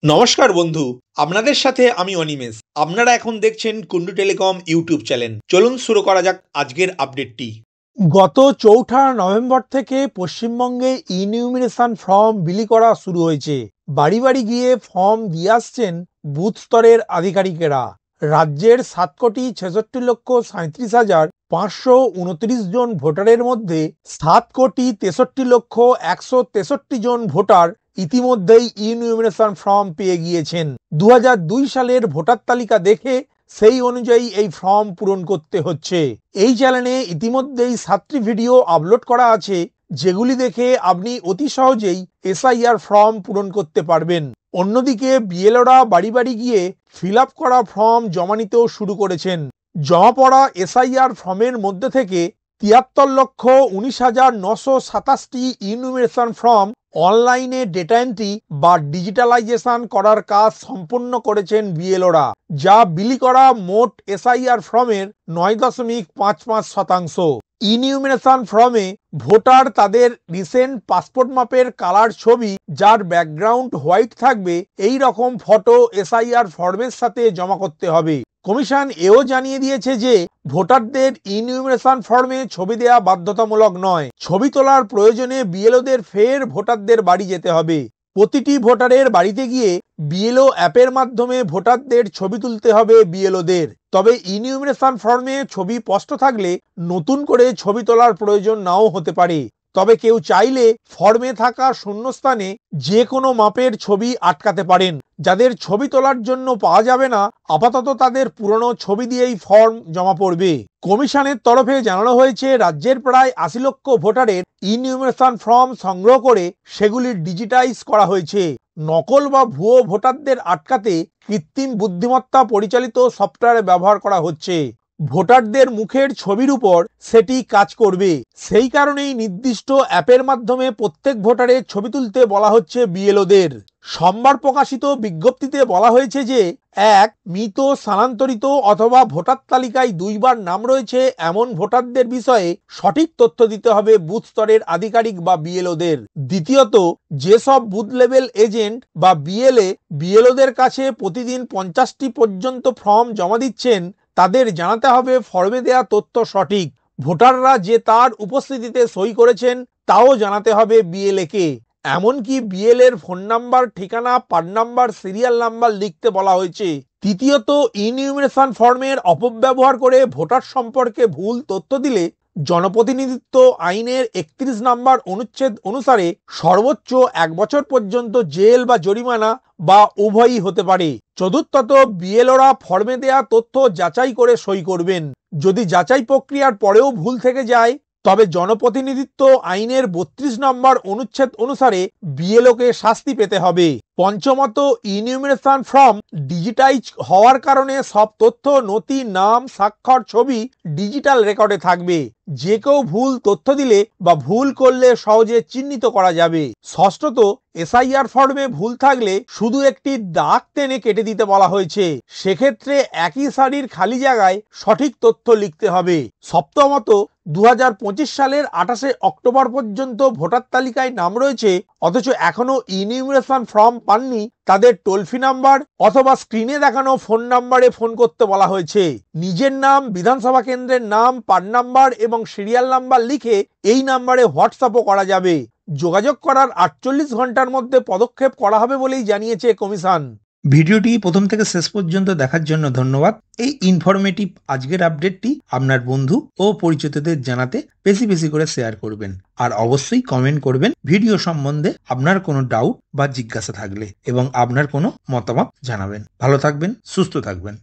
নমস্কার বন্ধু, আপনাদের সাথে আমি অনিমেষ। আপনারা এখন দেখছেন কুন্ডু টেলিকম ইউটিউব চ্যানেল। চলুন শুরু করা যাক আজকের আপডেটটি। গত ৪ঠা নভেম্বর থেকে পশ্চিমবঙ্গে ইনিউমিনেশন ফর্ম বিলি করা শুরু হয়েছে। বাড়ি বাড়ি গিয়ে ফর্ম দিয়ে আসছেন বুথ স্তরের আধিকারিকেরা। রাজ্যের ৭,৬৬,৩৭,৫২৯ জন ভোটারের মধ্যে ৭,৬৩,১৬৩ জন ভোটার ইতিমধ্যেই ইনিউমিনেশন ফর্ম পেয়ে গিয়েছেন। ২০০২ সালের ভোটার তালিকা দেখে সেই অনুযায়ী এই ফর্ম পূরণ করতে হচ্ছে। এই চ্যানেলে ইতিমধ্যেই 7টি ভিডিও আপলোড করা আছে, যেগুলি দেখে আপনি অতি সহজেই এসআইআর ফর্ম পূরণ করতে পারবেন। অন্যদিকে বিএলওরা বাড়ি বাড়ি গিয়ে ফিল আপ করা ফর্ম জমা নিতেও শুরু করেছেন। জমা পড়া এসআইআর ফর্মের মধ্যে থেকে ৭৩,১৯,৯২৭টি ইনিউমিনেশন ফর্ম অনলাইনে ডেটা এন্ট্রি বা ডিজিটালাইজেশন করার কাজ সম্পন্ন করেছেন বিএলওরা, যা বিলি করা মোট এসআইআর ফর্মের ৯.৫৫%। ইনিউমিনেশন ফর্মে ভোটার তাদের রিসেন্ট পাসপোর্ট মাপের কালার ছবি, যার ব্যাকগ্রাউন্ড হোয়াইট থাকবে, এই রকম ফটো এসআইআর ফর্মের সাথে জমা করতে হবে। কমিশন এও জানিয়ে দিয়েছে যে ভোটারদের ইনিউমিনেশন ফর্মে ছবি দেওয়া বাধ্যতামূলক নয়। ছবি তোলার প্রয়োজনে বিএলওদের ফের ভোটারদের বাড়ি যেতে হবে। প্রতিটি ভোটারের বাড়িতে গিয়ে বিএলও অ্যাপের মাধ্যমে ভোটারদের ছবি তুলতে হবে বিএলওদের। তবে ইনিউমিনেশন ফর্মে ছবি স্পষ্ট থাকলে নতুন করে ছবি তোলার প্রয়োজন নাও হতে পারে। তবে কেউ চাইলে ফর্মে থাকা শূন্যস্থানে যে কোনো মাপের ছবি আটকাতে পারেন। যাদের ছবি তোলার জন্য পাওয়া যাবে না, আপাতত তাদের পুরনো ছবি দিয়েই ফর্ম জমা পড়বে। কমিশনের তরফে জানানো হয়েছে, রাজ্যের প্রায় ৮০ লক্ষ ভোটারের ইনিউমিনেশন ফর্ম সংগ্রহ করে সেগুলি ডিজিটাইজ করা হয়েছে। নকল বা ভুয়ো ভোটারদের আটকাতে কৃত্রিম বুদ্ধিমত্তা পরিচালিত সফটওয়্যার ব্যবহার করা হচ্ছে। ভোটারদের মুখের ছবির উপর সেটি কাজ করবে। সেই কারণেই নির্দিষ্ট অ্যাপের মাধ্যমে প্রত্যেক ভোটারের ছবি তুলতে বলা হচ্ছে বিএলওদের। সোমবার প্রকাশিত বিজ্ঞপ্তিতে বলা হয়েছে যে, এক, মৃত, স্থানান্তরিত অথবা ভোটার তালিকায় ২ বার নাম রয়েছে এমন ভোটারদের বিষয়ে সঠিক তথ্য দিতে হবে বুথ স্তরের আধিকারিক বা বিএলওদের। দ্বিতীয়ত, যেসব বুথ লেভেল এজেন্ট বা বিএলওদের কাছে প্রতিদিন 50টি পর্যন্ত ফর্ম জমা দিচ্ছেন, তাদের জানাতে হবে ফর্মে দেয়া তথ্য সঠিক। ভোটাররা যে তার উপস্থিতিতে সই করেছেন তাও জানাতে হবে বিএলএ-কে। এমনকি বিএলএর ফোন নাম্বার, ঠিকানা, পার নাম্বার, সিরিয়াল নাম্বার লিখতে বলা হয়েছে। তৃতীয়ত, ইনিউমিনেশন ফর্মের অপব্যবহার করে ভোটার সম্পর্কে ভুল তথ্য দিলে জনপ্রতিনিধিত্ব আইনের ৩১ নম্বর অনুচ্ছেদ অনুসারে সর্বোচ্চ 1 বছর পর্যন্ত জেল বা জরিমানা বা উভয়ই হতে পারে। চতুর্থত, বিএলওরা ফর্মে দেয়া তথ্য যাচাই করে সই করবেন। যদি যাচাই প্রক্রিয়ার পরেও ভুল থেকে যায়, তবে জনপ্রতিনিধিত্ব আইনের ৩২ নম্বর অনুচ্ছেদ অনুসারে বিএলওকে শাস্তি পেতে হবে। পঞ্চমত, ইনিউমিনেশন ফর্ম ডিজিটাইজ হওয়ার কারণে সব তথ্য, নথি, নাম, স্বাক্ষর, ছবি ডিজিটাল রেকর্ডে থাকবে। যে কেউ ভুল তথ্য দিলে বা ভুল করলে সহজে চিহ্নিত করা যাবে। ষষ্ঠত, এসআইআর ফর্মে ভুল থাকলে শুধু একটি দাগ টেনে কেটে দিতে বলা হয়েছে। সেক্ষেত্রে একই সারির খালি জায়গায় সঠিক তথ্য লিখতে হবে। সপ্তমত, ২০২৫ সালের ২৮শে অক্টোবর পর্যন্ত ভোটার তালিকায় নাম রয়েছে অথচ এখনো ইনিউমিনেশন ফর্ম পাননি, তাদের টোল ফ্রি নাম্বার অথবা স্ক্রিনে দেখানো ফোন নাম্বারে ফোন করতে বলা হয়েছে। নিজের নাম, বিধানসভা কেন্দ্রের নাম, পার নাম্বার এবং সিরিয়াল নাম্বার লিখে এই নাম্বারে হোয়াটসঅ্যাপও করা যাবে। যোগাযোগ করার ৪৮ ঘন্টার মধ্যে পদক্ষেপ করা হবে বলেই জানিয়েছে কমিশন। ভিডিওটি প্রথম থেকে শেষ পর্যন্ত দেখার জন্য ধন্যবাদ। এই ইনফরমেটিভ আজকের আপডেটটি আপনার বন্ধু ও পরিচিতদের জানাতে বেশি বেশি করে শেয়ার করবেন। আর অবশ্যই কমেন্ট করবেন ভিডিও সম্বন্ধে আপনার কোনো ডাউট বা জিজ্ঞাসা থাকলে, এবং আপনার কোনো মতামত জানাবেন। ভালো থাকবেন, সুস্থ থাকবেন।